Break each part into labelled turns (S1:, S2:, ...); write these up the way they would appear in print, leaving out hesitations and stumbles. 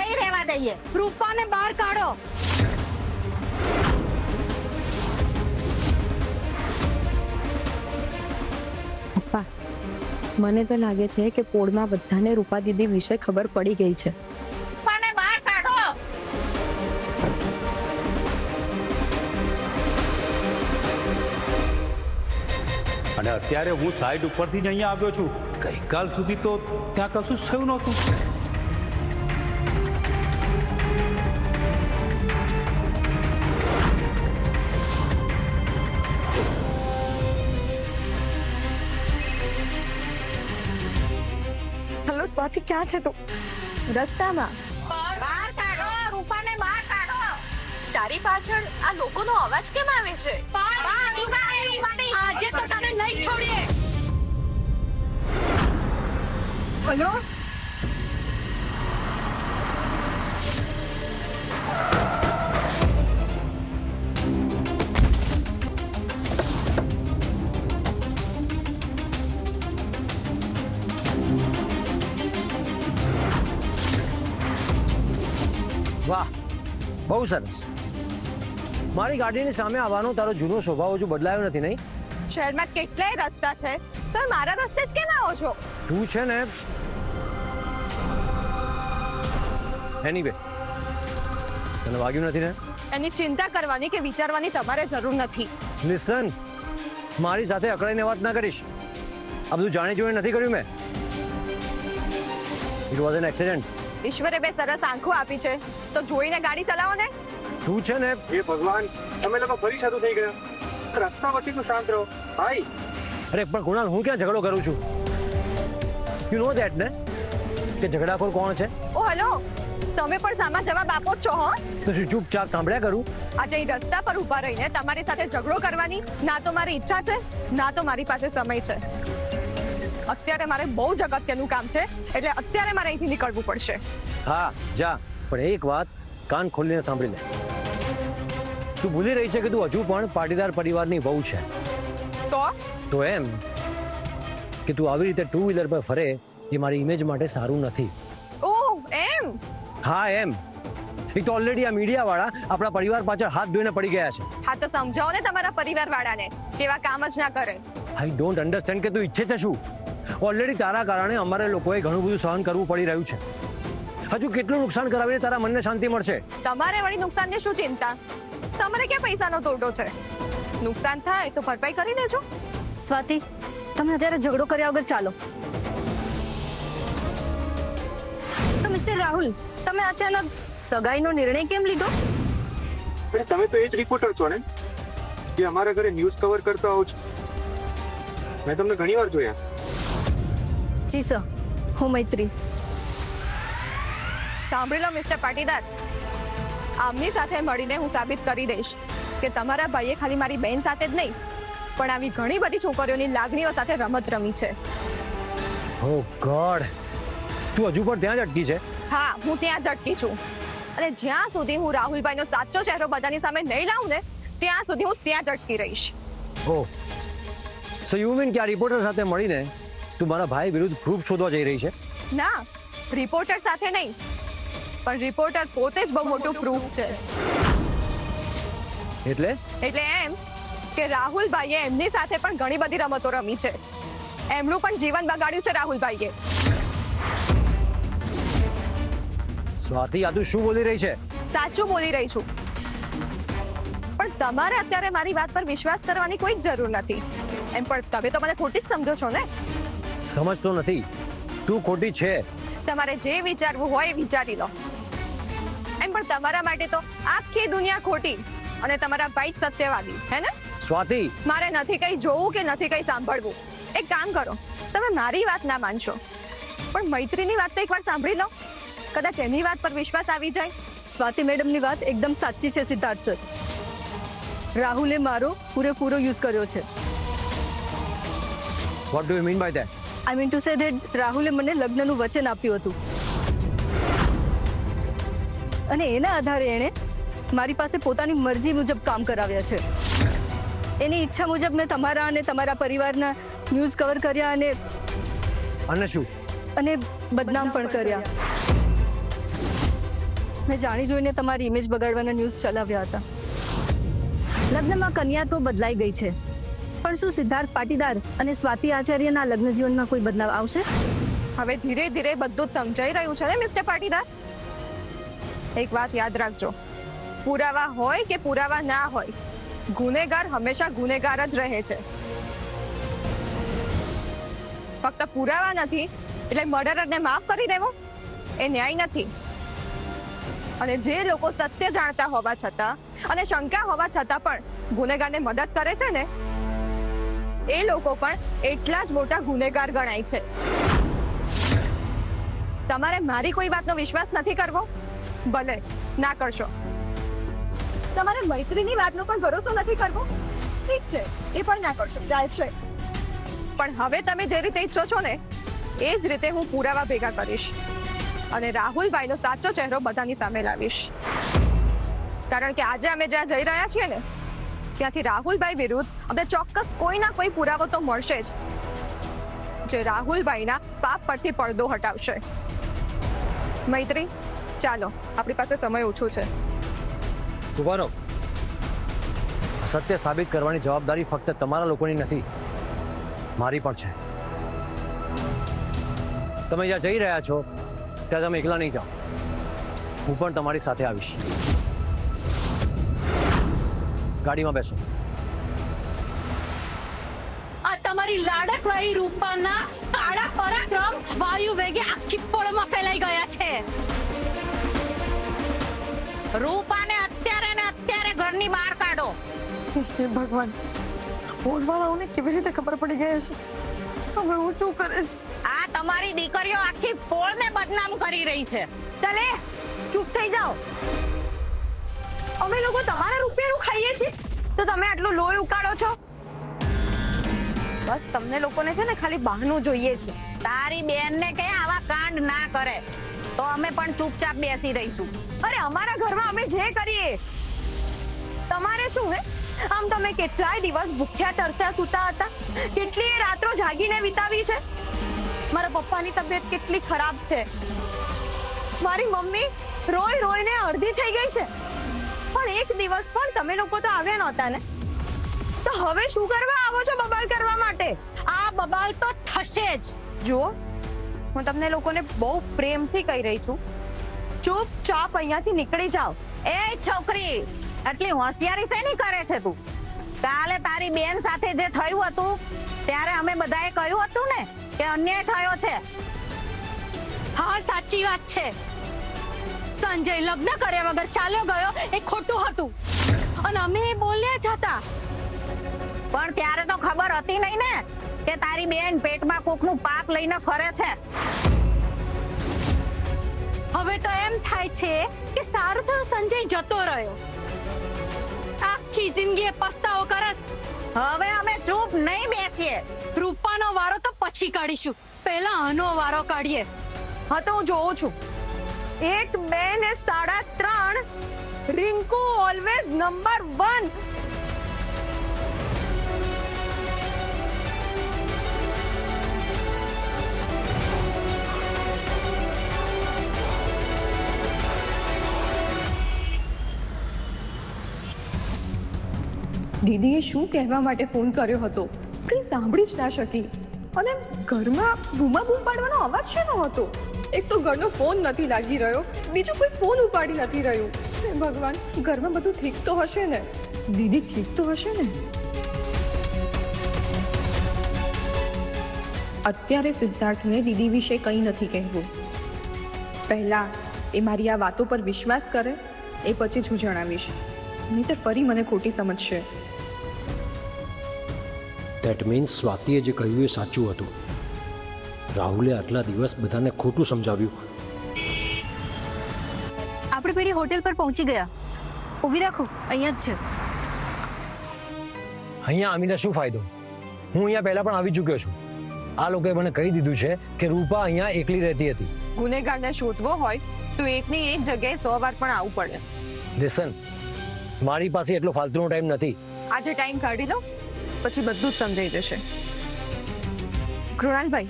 S1: નહીં રહેવા દઈએ.
S2: રૂપાને બહાર કાઢો.
S3: પપ્પા, મને તો લાગે છે કે પોળમાં બધાને રૂપા દીદી વિશે ખબર પડી ગઈ છે.
S1: પણ બહાર કાઢો.
S4: અને અત્યારે હું સાઈડ ઉપરથી જ અહીંયા આવ્યો છું. ગઈકાલ સુધી તો ત્યાં કશું થયું નહોતું.
S3: હેલો સ્વાતિ, ક્યાં છે તું?
S2: રસ્તામાં.
S1: બહાર કાઢો. રૂપાને બહાર કાઢો.
S2: તારી પાછળ આ લોકોનો અવાજ કેમ આવે છે?
S1: બહાર રૂપાને.
S2: આજે તો તને નહીં છોડીએ. હેલો.
S5: વાહ, બહુ સરસ. મારી ગાડીની સામે આવવાનો તારો જૂનો સ્વભાવ હજુ બદલાયો નથી, નહીં?
S2: શહેરમાં કેટલાય રસ્તા છે, તો મારા રસ્તે જ કેમ આવો છો?
S5: તું છે ને એનીવે, તને વાગ્યું નથી ને?
S2: એની ચિંતા કરવાની કે વિચારવાની તમારે જરૂર નથી.
S5: લિસન, મારી સાથે અકળાઈને વાત ના કરીશ. આ બધું જાણી જોઈને નથી કર્યું મેં. It was an accident.
S2: ઈશ્વરે બે સરસ આંખો આપી છે, તો જોઈને ગાડી ચલાવો ને.
S5: તું છે ને,
S6: હે ભગવાન, તમે લોકો ફરી સાધુ થઈ ગયા. રસ્તા વચ્ચે તું શાંત રહો ભાઈ.
S5: અરે પણ કુણાલ, હું ક્યાં ઝઘડો કરું છું? યુ નો ધેટ ને કે ઝઘડાખોર કોણ છે?
S2: ઓ હેલો, તમે પણ સામા જવાબ આપો જ છો. હો,
S5: તો શું ચૂપચાપ સાંભળ્યા કરું?
S2: આજે અહીં રસ્તા પર ઊભા રહીને તમારી સાથે ઝઘડો કરવાની ના તો મારી ઈચ્છા છે, ના તો મારી પાસે સમય છે. અત્યારે મારે બહુ જ અગત્યનું કામ છે, એટલે અત્યારે મારે અહીંથી નીકળવું પડશે.
S5: હા જા, પણ એક વાત કાન ખોલીને સાંભળી લે. તું ભૂલી રહી છે કે તું હજુ પણ પાટીદાર પરિવારની વહુ છે. તો એમ કે તું આવી રીતે ટુ વ્હીલર પર ફરે એ મારી ઇમેજ માટે સારું નથી.
S2: ઓહ એમ?
S5: હા એમ. એક તો ઓલરેડી આ મીડિયા વાળા આપણા પરિવાર પાછળ હાથ ધોઈને પડી ગયા છે.
S2: હા તો સમજાવો ને તમારા પરિવાર વાળાને, તેવા કામ જ ના કરે.
S5: આઈ ડોન્ટ અન્ડરસ્ટેન્ડ કે તું ઈચ્છે છે શું? ઓલરેડી તારા કારણે અમારે લોકોએ ઘણું બધું સહન કરવું પડી રહ્યું છે. હજુ કેટલું નુકસાન કરાવીને તારા મનને શાંતિ મળશે?
S2: તમારે વળી નુકસાનની શું ચિંતા? તમારે ક્યાં પૈસાનો તોડો છે? નુકસાન થાય તો ભરપાઈ કરી દેજો.
S3: સ્વાતિ, તમે અત્યારે ઝઘડો કર્યા વગર ચાલો. તો મિસ્ટર રાહુલ, તમે અચાનક સગાઈનો નિર્ણય કેમ લીધો?
S6: અરે તમે તો એ જ રિપોર્ટર છો ને જે અમારા ઘરે ન્યૂઝ કવર કરતા હોવ છો. મેં તમને ઘણી વાર જોયા.
S3: જી સર, હું મૈત્રી.
S2: સાંભળી લો મિસ્ટર પાટીદાર, આમની સાથે મળીને હું સાબિત કરી દઈશ કે તમારા ભાઈએ ખાલી મારી બહેન સાથે જ નહીં, પણ આવી ઘણી બધી છોકરીઓની લાગણીઓ સાથે રમત રમી છે.
S5: ઓ ગોડ, તું હજુ પણ ત્યાં જ અટકી છે?
S2: હા, હું ત્યાં જ અટકી છું. અને જ્યાં સુધી હું રાહુલભાઈનો સાચો ચહેરો બધાની સામે નહીં લાવું ને, ત્યાં સુધી હું ત્યાં જ અટકી રહીશ.
S5: ઓ સો યુ મીન કે આ રિપોર્ટર સાથે મળીને તું મારા ભાઈ વિરુદ્ધ પ્રૂફ શોધવા જઈ રહી છે?
S2: ના, રિપોર્ટર સાથે નહીં, પણ રિપોર્ટર પોતે જ બહુ મોટું પ્રૂફ છે.
S5: એટલે
S2: એમ કે રાહુલભાઈએ એમની સાથે પણ ઘણી બધી રમતો રમી છે. એમનું પણ જીવન બગાડ્યું છે રાહુલભાઈએ.
S5: સ્વાતિ, આ તું શું બોલી રહી છે?
S2: સાચું બોલી રહી છું. પણ તમારે અત્યારે મારી વાત પર વિશ્વાસ કરવાની કોઈ જ જરૂર નથી. એમ પણ તમે તો મને ખોટી જ સમજો છો ને?
S5: સમજતો નથી, તું ખોટી છે.
S2: તમારે જે વિચારવું હોય એ વિચારી લો. એમ પણ તમારા માટે તો આખી દુનિયા ખોટી અને તમારા ભાઈ જ સત્યવાદી, હે ને?
S5: સ્વાતિ,
S2: મારે નથી કઈ જોવું કે નથી કઈ સાંભળવું. એક કામ કરો, તમે મારી વાત ના માનશો, પણ મૈત્રીની વાત તો એકવાર સાંભળી લો. કદાચ એની વાત પર વિશ્વાસ આવી જાય.
S3: સ્વાતિ મેડમની વાત એકદમ સાચી છે સિદ્ધાર્થ સર. રાહુલે મારો પૂરેપૂરો યુઝ કર્યો છે.
S5: What do you mean by that?
S3: I mean to say that રાહુલે મને લગ્નનું વચન આપ્યું હતું અને એના આધારે એણે મારી પાસે પોતાની મરજી મુજબ કામ કરાવ્યા છે. એની ઈચ્છા મુજબ મેં તમારા અને તમારા પરિવારના ન્યૂઝ કવર કર્યા
S5: અને શું?
S3: અને બદનામ પણ કર્યા. મેં જાણી જોઈને તમારી ઇમેજ બગાડવાના ન્યૂઝ ચલાવ્યા હતા. લગ્નમાં કન્યા તો બદલાઈ ગઈ છે, પણ શું સિદ્ધાર્થ પાટીદાર અને સ્વાતિ આચાર્યના લગ્ન જીવનમાં કોઈ બદલાવ આવશે?
S2: હવે ધીરે ધીરે બધું જ સમજાઈ રહ્યું છે ને મિસ્ટર પાટીદાર. એક વાત યાદ રાખજો, પુરાવા હોય કે પુરાવા ના હોય, ગુનેગાર હંમેશા ગુનેગાર જ રહે છે. ફક્ત પુરાવા નથી એટલે મર્ડરરને માફ કરી દેવો એ ન્યાય નથી. અને જે લોકો સત્ય જાણતા હોવા છતાં અને શંકા હોવા છતાં પણ ગુનેગારને મદદ કરે છે ને, એ લોકો પણ એટલા જ મોટા ગુનેગાર ગણાય છે. તમારે મારી કોઈ વાતનો વિશ્વાસ નથી કરવો, ભલે ના કરશો. તમારે મૈત્રીની વાતનો પણ ભરોસો નથી કરવો, ઠીક છે, એ પણ ના કરશો, ચાલશે. પણ હવે તમે જે રીતે ઈચ્છો છો ને એ જ રીતે હું પુરાવા ભેગા કરીશ અને રાહુલભાઈનો સાચો ચહેરો બધાની સામે લાવીશ. કારણ કે આજે અમે જ્યાં જઈ રહ્યા છીએ ને ત્યાંથી રાહુલભાઈ વિરુદ્ધ અમને ચોક્કસ કોઈ ના કોઈ પુરાવો તો મળશે જ, જે રાહુલભાઈના પાપ પરથી પડદો હટાવશે. મૈત્રી, ચાલો, આપણી પાસે સમય ઓછો છે.
S5: ઉભા રહો. સત્ય સાબિત કરવાની જવાબદારી ફક્ત તમારા લોકોની નથી, મારી પણ છે. તમે જ્યાં જઈ રહ્યા છો ત્યાં તમે એકલા નહીં જાઓ, હું પણ તમારી સાથે આવીશ. ગાડીમાં બેસો.
S1: આ તમારી લાડકવાળી રૂપાના કાળા પરાક્રમ વાયુ વેગે આખી પળમાં ફેલાઈ ગયા છે. રૂપાને અત્યારે ને અત્યારે ઘરની બહાર કાઢો.
S7: હે ભગવાન, પોળવાળાઓને કેવી રીતે ખબર પડી ગઈ છે? હવે હું શું કરીશ?
S1: આ તમારી દીકરીઓ આખી પોળને બદનામ કરી રહી છે.
S3: ચાલે, ચૂપ થઈ જાઓ. અમે લોકો તમારા રૂપિયાનું ખાઈએ છીએ તો તમે આટલું લોહી ઉકાળો છો? બસ તમને લોકોને છે ને ખાલી બહાનું જોઈએ છે.
S1: તારી બેનને કે આવા કાંડ ના કરે તો અમે પણ ચૂપચાપ બેસી રહીશું.
S3: અરે અમારા ઘરમાં અમે જે કરીએ તમારે શું હે? આમ તમે કેટલાય દિવસ ભૂખ્યા તરસ્યા સૂતા હતા, કેટલીય રાત્રો જાગીને વિતાવી છે. મારા પપ્પાની તબિયત કેટલી ખરાબ છે, મારી મમ્મી રોઈ રોઈને અડધી થઈ ગઈ છે, પણ એક દિવસ પણ તમે લોકો તો આવ્યા નહોતા ને. તો હવે શું કરવા આવો છો બબાલ કરવા માટે?
S1: આ બબાલ તો થશે જ.
S3: જુઓ, હું તમને લોકોને બહુ પ્રેમથી કહી રહી છું, ચૂપચાપ અહીંયાથી નીકળી જાઓ.
S1: એ છોકરી, આટલી હોશિયારી શેની કરે છે તું? કાલે તારી બેન સાથે જે થયું હતું ત્યારે અમે બધાએ કહ્યું હતું ને કે અન્યાય થયો છે.
S7: હા, સાચી વાત છે. સંજય લગ્ન કર્યા વગર ચાલ્યો ગયો એ ખોટું હતું અને અમે એ બોલ્યા જ હતા.
S1: પણ ત્યારે તો ખબર હતી નહીં ને કે તારી બેન પેટમાં કોકનું પાપ લઈને ફરે છે.
S7: હવે તો એમ થાય છે કે સારું થયું સંજય જતો રહ્યો, આખી જિંદગી પસ્તાવો કરત.
S1: હવે અમે ચૂપ નહીં બેસીએ.
S7: રૂપાનો વારો તો પછી કાઢીશું, પહેલા આનો વારો કાઢીએ.
S3: હા તો હું જોઉં છું. 1, 2 ને 3.5. Rinku always number 1.
S2: દીદીએ શું કહેવા માટે ફોન કર્યો હતો કંઈ સાંભળી જ ના શકી. અને ઘરમાં બૂમાબૂમ પાડવાનો અવાજ શેનો હતો? એક તો ઘરનો ફોન નથી લાગી રહ્યો, બીજું કોઈ ફોન ઉપાડી નથી રહ્યું. હે ભગવાન, ઘરમાં બધું ઠીક તો હશે ને? દીદી ઠીક તો હશે ને? અત્યારે સિદ્ધાર્થને દીદી વિશે કંઈ નથી કહેવું. પહેલા એ મારી આ વાતો પર વિશ્વાસ કરે, એ પછી જ હું જણાવીશ, નહીંતર ફરી મને ખોટી સમજશે.
S5: ધેટ મીન્સ સ્વાતિએ જે કહ્યું એ સાચું હતું. રાહુલે આટલા દિવસ બધાને ખોટું સમજાવ્યું.
S3: આપણે પેલી હોટેલ પર પહોંચી ગયા. ઊભી રાખો, અહીંયા જ છે.
S5: અહીંયા આવીને શું ફાયદો? હું અહીંયા પહેલા પણ આવી ચૂક્યો છું. આ લોકોએ મને કહી દીધું છે કે રૂપા અહીંયા એકલી રહેતી હતી.
S2: ગુનેગારને શોધવો હોય તો એકની એક જગ્યાએ 100 વાર પણ આવવું પડે.
S5: લિસન, મારી પાસે એટલો ફાલતુનો ટાઈમ નથી.
S2: આજે ટાઈમ કાઢી લો, પછી બધું જ સમજાઈ જશે. કૃણાલભાઈ,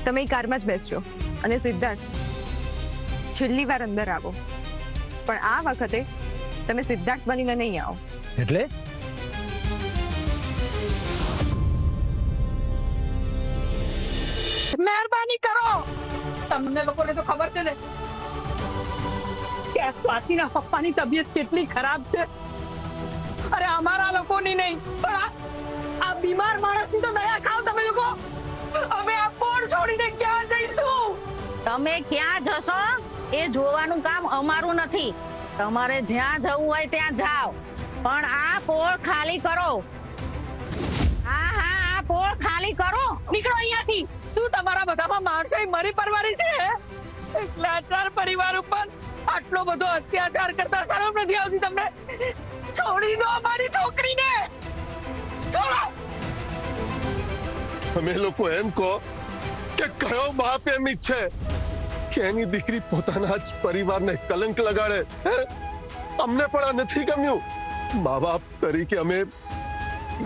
S2: તમે કારમાં જ બેસજો અને સિદ્ધાર્થ છેલ્લી વાર અંદર આવો. પણ આ વખતે તમે સિદ્ધાર્થ બનીને નહીં આવો.
S5: એટલે
S7: મહેરબાની કરો. તમને લોકોને તો ખબર છે ને કે આ સ્વાતિના પપ્પાની તબિયત કેટલી ખરાબ છે. અરે અમારા લોકોની નહીં, પણ આ બીમાર માણસની તો દયા ખાઓ તમે લોકો. અમે આ પોળ છોડીને ક્યાં જઈશું?
S1: તમે ક્યાં જશો એ જોવાનું કામ અમારું નથી. તમારે જ્યાં જવું હોય ત્યાં જાઓ, પણ આ પોળ ખાલી કરો. હા હા, આ પોળ ખાલી કરો.
S7: નીકળો અહીંયાથી. શું તમારા બધામાં માણસો મરી પરવારી છે? એક લાચાર પરિવાર ઉપર આટલો બધો અત્યાચાર કરતા શરમ નથી આવતી તમને? છોડી દો અમારી છોકરીને. છોડો.
S8: અમે લોકો એમ કહો કે કયો બાપ એમ ઈચ્છે કે એની દીકરી પોતાના જ પરિવારને કલંક લગાડે? અમને પણ આ નથી ગમ્યું. મા બાપ તરીકે અમે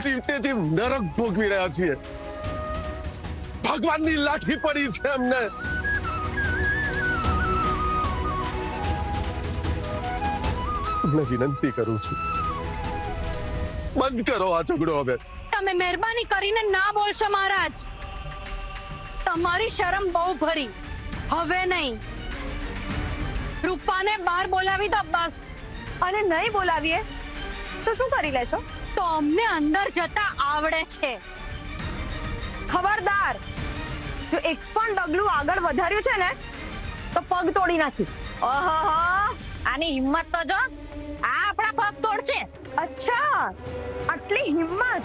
S8: જીવતે જીવ નરક ભોગવી રહ્યા છીએ. ભગવાનની લાઠી પડી છે અમને. તમને વિનંતી કરું છું, બંધ કરો આ ઝઘડો હવે.
S7: તમે મહેરબાની કરીને ના બોલશો મહારાજ. તમારી શરમ બહુ ભરી. હવે નહીં. રૂપાને બહાર બોલાવી દો બસ.
S3: અને નહીં બોલાવીએ તો શું કરી લેશો?
S7: તો અમને અંદર જતા આવડે છે.
S3: ખબરદાર, જો એક પણ ડગલું આગળ વધાર્યું છે ને તો પગ તોડી નાખીશ.
S1: ઓહો, આની હિંમત તો જો. આ આપણા પગ તોડશે.
S3: અચ્છા, આટલી હિંમત.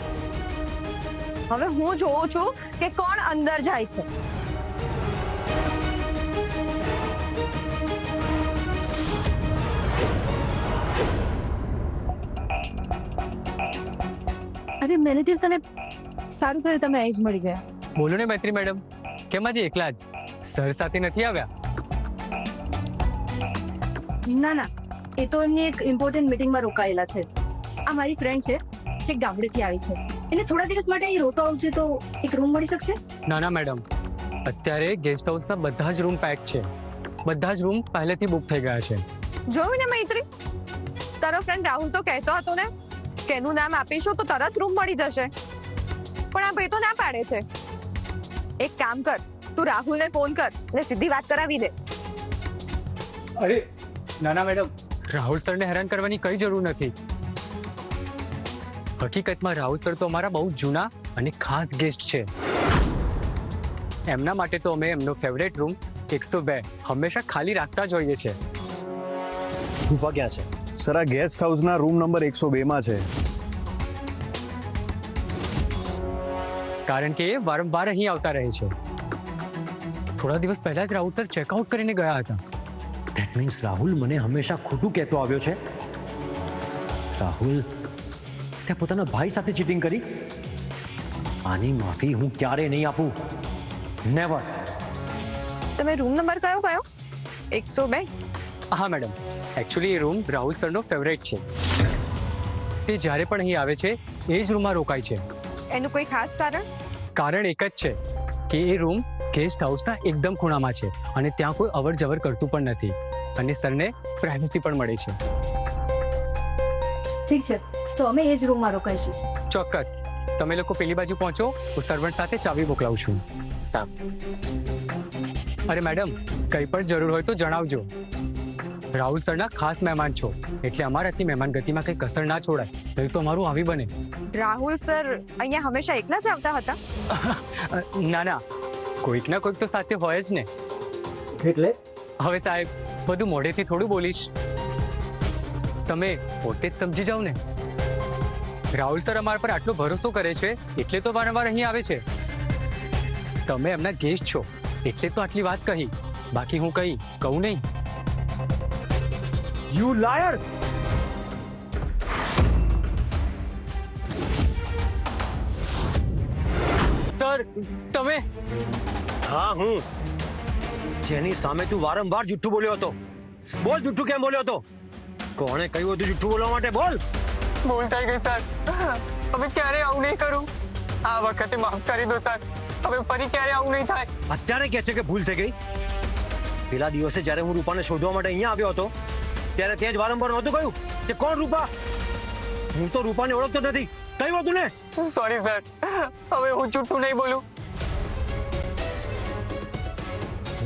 S3: હવે હું જોઉં છું કે કોણ અંદર જાય છે.
S9: અરે મેનેજર, તને સારું થયું તમે અહીં જ મળી ગયા.
S10: બોલો ને મૈત્રી મેડમ, કેમ આજે એકલા જ? સર સાથે નથી આવ્યા?
S9: ના ના, એ તો એમની એક ઇમ્પોર્ટન્ટ મીટિંગમાં રોકાયેલા છે. આ મારી ફ્રેન્ડ છે, છેક ગામડેથી આવી છે. એને થોડા દિવસ માટે અહીં રોકાવું છે, તો એક રૂમ મળી શકશે?
S10: ના ના મેડમ, અત્યારે ગેસ્ટ હાઉસના બધા જ રૂમ પેક છે. બધા જ રૂમ પહેલેથી બુક થઈ ગયા છે.
S2: જોયું ને મૈત્રી, તારો ફ્રેન્ડ રાહુલ તો કહેતો હતો ને કે એનું નામ આપીશું તો તરત રૂમ મળી જશે, પણ આ ભાઈ તો ના પાડે છે. એક કામ કર, તું રાહુલને ફોન કર અને સીધી વાત કરાવી દે.
S10: અરે ના ના મેડમ, રાહુલ સરને હેરાન કરવાની કઈ જરૂર નથી. હકીકતમાં રાહુલ સર તો અમારા બહુ જૂના અને ખાસ ગેસ્ટ છે. એમના માટે તો અમે એમનો ફેવરેટ રૂમ 102 હંમેશા ખાલી રાખતા જ હોઈએ છીએ.
S5: રૂપા ક્યાં છે?
S6: સર, આ ગેસ્ટ હાઉસના રૂમ નંબર 102 માં છે.
S10: કારણ કે એ વારંવાર અહીં આવતા રહે છે. થોડા દિવસ પહેલા જ રાહુલ સર ચેકઆઉટ કરીને ગયા હતા.
S5: ધેટ મીન્સ રાહુલ મને હંમેશા ખોટું કહેતો આવ્યો છે. રાહુલ તે પોતાના ભાઈ સાથે ચીટિંગ કરી. આની માફી હું ક્યારે નહીં આપું. નેવર.
S2: તમે રૂમ નંબર કયો કયો? 102?
S10: હા મેડમ, એકચ્યુઅલી એ રૂમ રાહુલ સરનો ફેવરેટ છે. તે જ્યારે પણ અહીં આવે છે એ જ રૂમમાં રોકાય છે.
S2: એનું કોઈ ખાસ કારણ?
S10: કારણ એક જ છે કે એ રૂમ ગેસ્ટ હાઉસના એકદમ ખૂણામાં છે અને ત્યાં કોઈ અવર જવર કરતું પણ નથી અને સરને પ્રાઇવસી પણ મળે છે.
S9: ઠીક છે, તો અમે એ જ રૂમમાં રોકાઈશું.
S10: ચોક્કસ. તમે લોકો પેલી બાજુ પહોંચો, હું સર્વન્ટ સાથે ચાવી મોકલાવું છું. અરે મેડમ, કંઈ પણ જરૂર હોય તો જણાવજો. રાહુલ સરના ખાસ મહેમાન છો, એટલે અમારાથી મહેમાન ગતિમાં કંઈ કસર ના છોડાય, નહીં તો અમારું આવી બને.
S2: રાહુલ સર અહીંયા હંમેશા એકલા જ આવતા હતા?
S10: ના ના, કોઈક ના કોઈક તો સાથે હોય જ ને.
S5: એટલે
S10: હવે સાહેબ, બધું મોઢેથી થોડું બોલીશ, તમે પોતે જ સમજી જાઓ ને. રાહુલ સર અમારા પર આટલો ભરોસો કરે છે એટલે તો વારંવાર અહીં આવે છે. તમે એમના ગેસ્ટ છો એટલે તો આટલી વાત કહી, બાકી હું કહું નહીં.
S5: You liar!
S10: સર, તમે?
S5: હા, હું. જેની સામે તું વારંવાર જુઠ્ઠું બોલ્યો હતો. બોલ, જુઠ્ઠું કેમ બોલ્યો હતો? કોણે કહ્યું હતું જુઠ્ઠું બોલવા માટે? બોલ.
S10: ભૂલ થઈ ગઈ સર, હવે ક્યારે આવું નહીં કરું. આ વખતે માફ કરી દો સર, હવે ફરી ક્યારે આવું નહીં થાય.
S5: અત્યારે કહે છે કે ભૂલ થઈ ગઈ? પેલા દિવસે જ્યારે હું રૂપાને શોધવા માટે અહીંયા આવ્યો હતો ત્યારે તે જ વારંવાર નહોતું કહ્યું કે કોણ રૂપા? હું તો રૂપાને ઓળખતો જ નથી. કહ્યું હતું ને?
S10: સોરી સર, હવે હું જૂઠું નહીં બોલું.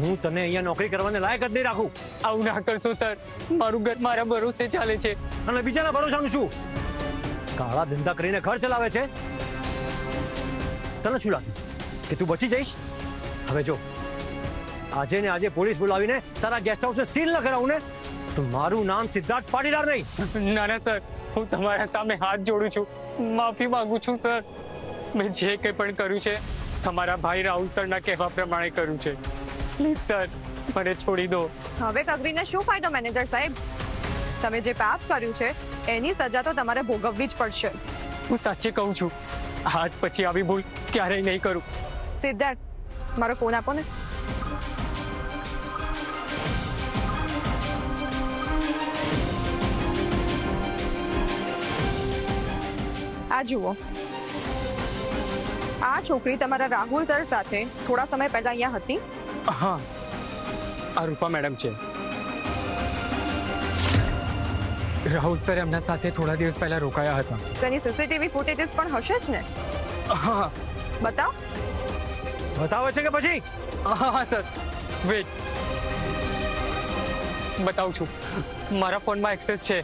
S5: હું તને અહીંયા નોકરી કરવાને લાયક જ નહીં રાખું.
S10: આવું ના કરશો સર, મારું ઘર મારા ભરોસે ચાલે છે.
S5: અને બીજાના ભરોસાનું શું? કાળા ધંધા કરીને ઘર ચલાવે છે. તને શું લાગ્યું કે તું બચી જઈશ? હવે જો, આજે ને આજે પોલીસ બોલાવીને તારા ગેસ્ટ હાઉસને સીલ ન કરાવું ને તો મારું નામ સિદ્ધાર્થ પાટીદાર નહીં.
S10: ના ના સર, હું તમારા સામે હાથ જોડું છું, માફી માંગુ છું સર. મેં જે કંઈ પણ કર્યું છે તમારા ભાઈ રાહુલ સરના કહેવા પ્રમાણે કર્યું છે. પ્લીઝ સર, મને છોડી દો.
S2: હવે કગરીને શું ફાયદો મેનેજર સાહેબ? તમે જે પાપ કર્યું છે એની સજા તો તમારે ભોગવવી જ પડશે.
S10: હું સાચે કહું છું, આજ પછી આવી ભૂલ ક્યારેય નહીં કરું.
S2: સિદ્ધાર્થ, મારો ફોન આપો ને. આ જુઓ, આ છોકરી તમારા રાહુલ સર સાથે થોડા સમય પહેલા અહીંયા હતી.
S10: હા, આ રૂપા મેડમ છે. રાહુલ સર એમના સાથે થોડા દિવસ પહેલા રોકાયા હતા.
S2: તેની સીસીટીવી ફૂટેજીસ પણ હશે જ ને?
S10: હા.
S2: બતાવ.
S5: બતાવે છે કે પછી?
S10: હા સર, વેટ, બતાવું છું. મારા ફોનમાં એક્સેસ છે.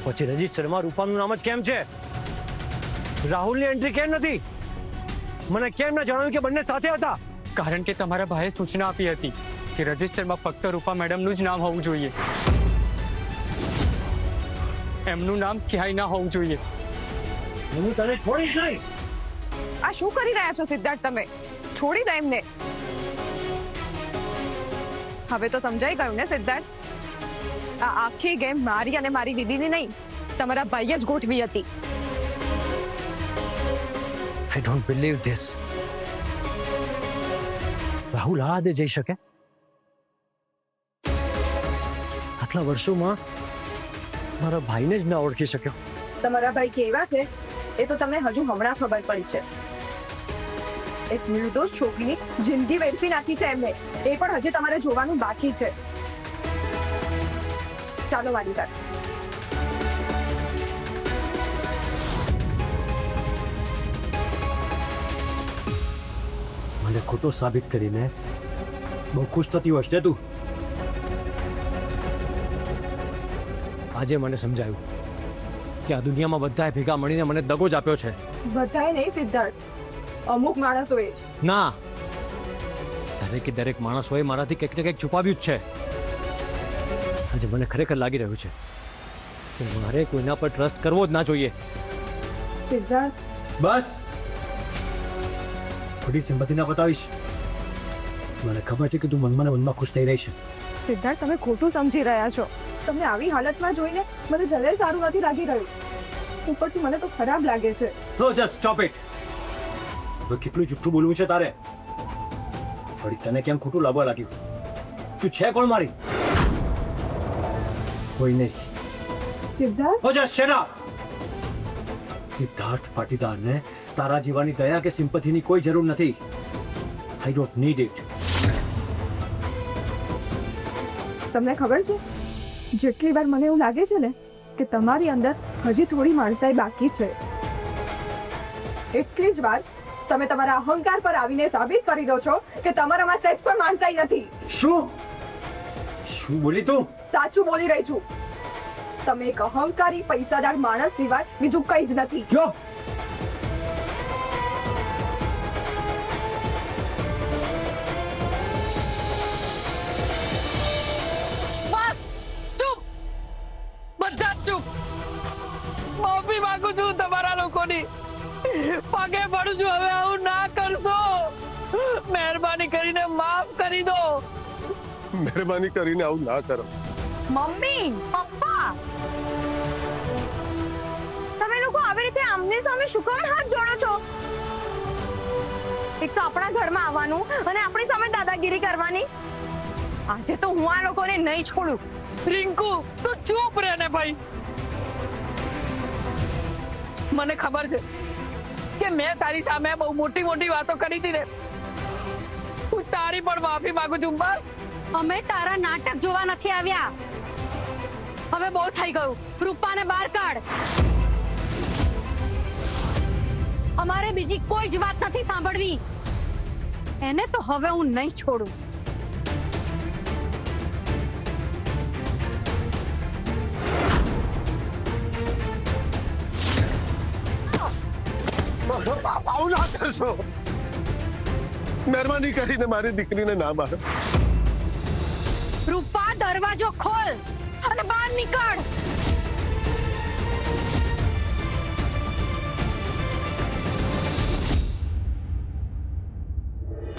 S5: પછી રજિસ્ટરમાં રૂપાનું નામ જ કેમ છે? રાહુલની એન્ટ્રી કેમ નથી? મને કેમ ના જણાવ્યું કે બંને સાથે હતા?
S10: કારણ કે તમારા ભાઈએ સૂચના આપી હતી કે રજિસ્ટરમાં ફક્ત રૂપા મેડમનું જ નામ હોવું જોઈએ, એમનું નામ ક્યાંય ના હોવું જોઈએ.
S5: હું તને છોડીશ નહીં.
S2: આ શું કરી રહ્યા છો સિદ્ધાર્થ તમે? છોડી દો એમને. હવે તો સમજાઈ ગયું ને સિદ્ધાર્થ? આ આખી ગેમ મારી અને મારી દીદીની નહીં, તમારા ભાઈએ જ ગોઠવી હતી.
S5: I don't believe this. Rahul આ હદે જઈ શકે? આટલા વર્ષોમાં મારા ભાઈને જ ના ઓળખી શક્યો.
S2: તમારા ભાઈ કેવા છે એ તો તમને હજુ હમણાં ખબર પડી છે. એક નિર્દોષ છોકરીની જિંદગી વેડફી નાખી છે એમને. એ પણ હજી તમારે જોવાનું બાકી છે. ચાલો મારી સાથે.
S5: મને ખોટો સાબિત કરીને બહુ ખુશ થતી હોઈશ ને તું. આજે મને સમજાયું કે આ દુનિયામાં બધાએ ભેગા મળીને મને દગો જ આપ્યો છે.
S2: બધાએ નહીં સિદ્ધાર્થ, અમુક માણસોએ જ.
S5: ના, દરેકે દરેક માણસોએ મારાથી કંઈક ને કંઈક છુપાવ્યું જ છે. આજે મને ખરેખર લાગી રહ્યું છે કે મારે કોઈના પર ટ્રસ્ટ કરવો જ ના જોઈએ.
S2: સિદ્ધાર્થ,
S5: બસ ખોટી સિમ્પથી ના બતાવીશ. મને ખબર છે કે તું મનમાં ને મનમાં ખુશ થઈ રહી છે.
S2: સિદ્ધાર્થ, તમે ખોટું સમજી રહ્યા છો. તમને આવી હાલતમાં જોઈને મને જરાય સારું નથી લાગી રહ્યું. ઉપરથી મને તો ખરાબ લાગે છે.
S5: So just stop it. હવે કેટલું જુઠ્ઠું બોલવું છે તારે? વળી તને કેમ ખોટું લાગવા લાગ્યું? તું છે કોણ મારી? કોઈ નહીં.
S2: Siddharth,
S5: Oh just shut up. Siddharth પાટીદારને તારા જીવાની દયા કે સિમ્પથીની કોઈ જરૂર નથી. I don't need it.
S2: તમને ખબર છે, જેટલી વાર મને એવું લાગે છે ને કે તમારી અંદર હજી થોડી માણસાઈ બાકી છે, એટલી જ વાર તમે તમારા અહંકાર પર આવીને સાબિત કરી દો છો કે તમારામાં સહેજ પણ માણસાઈ નથી.
S5: શું બોલી તું?
S2: સાચું બોલી રહી છું. તમે એક અહંકારી પૈસાદાર માણસ સિવાય બીજું કંઈ જ નથી.
S5: ચૂપ.
S7: બસ ચૂપ, બધા જ ચૂપ. માફી માંગુ છું તમારા લોકોની, પગે પડું છું. હવે આવું ના કરશો. મહેરબાની કરીને માફ કરી દો.
S8: મહેરબાની કરીને આવું ના કરો.
S3: મમ્મી, પપ્પા, તમે લોકો આવી રીતે આમને સામે શું કામ હાથ જોડો છો? એક તો આપણા ઘરમાં આવવાનું અને આપણી સામે દાદાગીરી દાદાગીરી કરવાની. આજે તો હું આ લોકોને નહીં છોડું.
S7: રિંકુ તું ચૂપ રહે ને ભાઈ. મને ખબર છે કે મેં તારી સામે બહુ મોટી મોટી વાતો કરી હતી ને. હું તારી પણ માફી માંગુ છું. બસ
S9: અમે તારા નાટક જોવા નથી આવ્યા. હવે બહુ થઈ ગયું. રૂપાને બહાર કાઢ. અમારે બીજી કોઈ જ વાત નથી સાંભળવી. એને તો હવે હું નહીં છોડું.
S8: આવું ના કરશો. મહેરબાની કરીને મારી દીકરીને ના મારો.
S9: રૂપા દરવાજો ખોલ અને બહાર નીકળ.